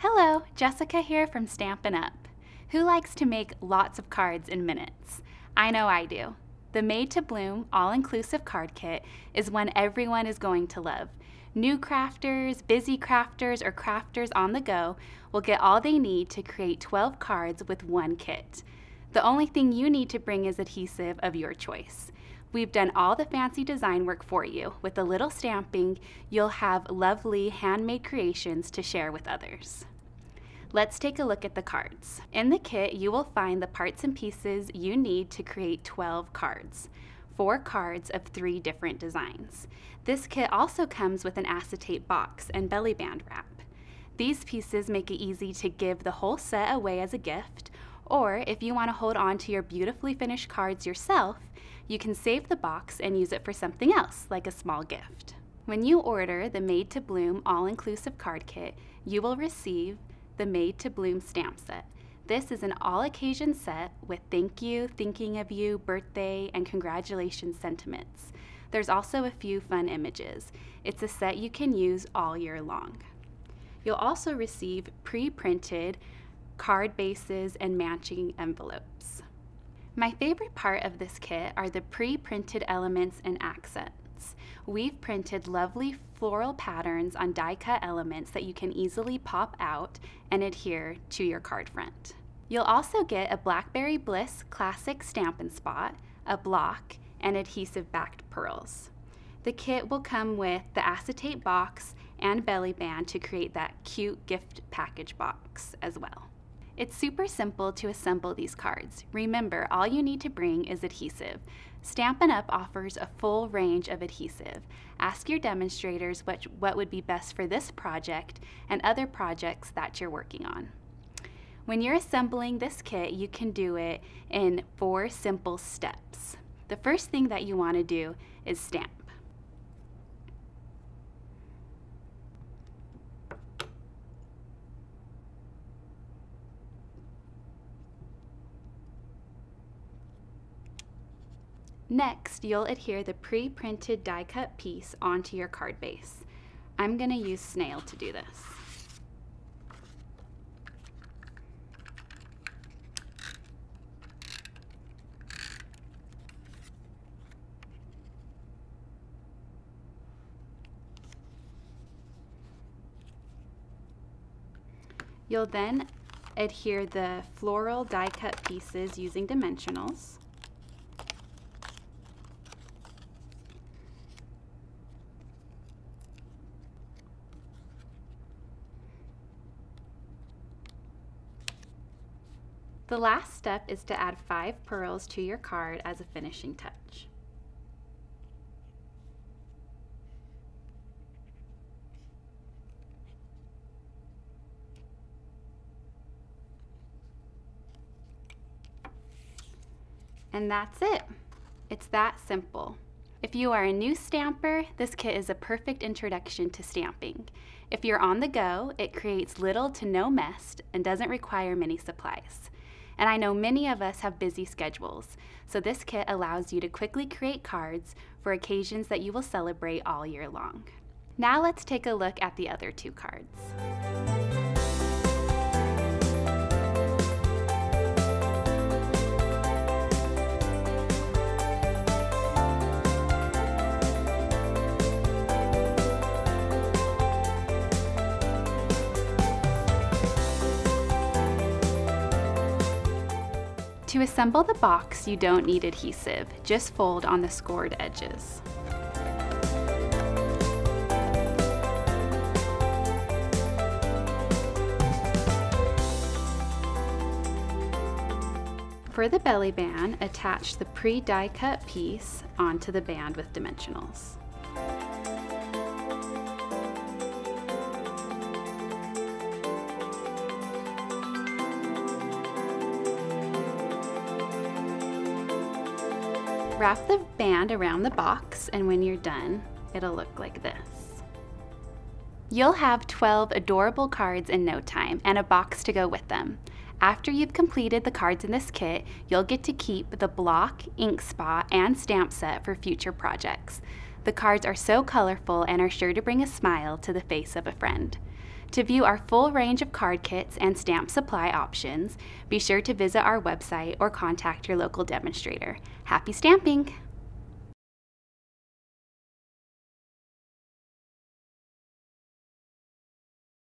Hello, Jessica here from Stampin' Up. Who likes to make lots of cards in minutes? I know I do. The Made to Bloom all-inclusive card kit is one everyone is going to love. New crafters, busy crafters, or crafters on the go will get all they need to create 12 cards with one kit. The only thing you need to bring is adhesive of your choice. We've done all the fancy design work for you. With a little stamping, you'll have lovely handmade creations to share with others. Let's take a look at the cards. In the kit, you will find the parts and pieces you need to create 12 cards. 4 cards of 3 different designs. This kit also comes with an acetate box and belly band wrap. These pieces make it easy to give the whole set away as a gift, or if you want to hold on to your beautifully finished cards yourself, you can save the box and use it for something else, like a small gift. When you order the Made to Bloom all-inclusive card kit, you will receive the Made to Bloom stamp set. This is an all-occasion set with thank you, thinking of you, birthday, and congratulations sentiments. There's also a few fun images. It's a set you can use all year long. You'll also receive pre-printed card bases and matching envelopes. My favorite part of this kit are the pre-printed elements and accents. We've printed lovely floral patterns on die-cut elements that you can easily pop out and adhere to your card front. You'll also get a Blackberry Bliss Classic Stampin' Spot, a block, and adhesive-backed pearls. The kit will come with the acetate box and belly band to create that cute gift package box as well. It's super simple to assemble these cards. Remember, all you need to bring is adhesive. Stampin' Up! Offers a full range of adhesive. Ask your demonstrators what would be best for this project and other projects that you're working on. When you're assembling this kit, you can do it in 4 simple steps. The first thing that you want to do is stamp. Next, you'll adhere the pre-printed die-cut piece onto your card base. I'm going to use snail to do this. You'll then adhere the floral die-cut pieces using dimensionals. The last step is to add 5 pearls to your card as a finishing touch. And that's it. It's that simple. If you are a new stamper, this kit is a perfect introduction to stamping. If you're on the go, it creates little to no mess and doesn't require many supplies. And I know many of us have busy schedules, so this kit allows you to quickly create cards for occasions that you will celebrate all year long. Now let's take a look at the other 2 cards. To assemble the box, you don't need adhesive, just fold on the scored edges. For the belly band, attach the pre-die cut piece onto the band with dimensionals. Wrap the band around the box, and when you're done, it'll look like this. You'll have 12 adorable cards in no time and a box to go with them. After you've completed the cards in this kit, you'll get to keep the block, ink spot, and stamp set for future projects. The cards are so colorful and are sure to bring a smile to the face of a friend. To view our full range of card kits and stamp supply options, be sure to visit our website or contact your local demonstrator. Happy stamping!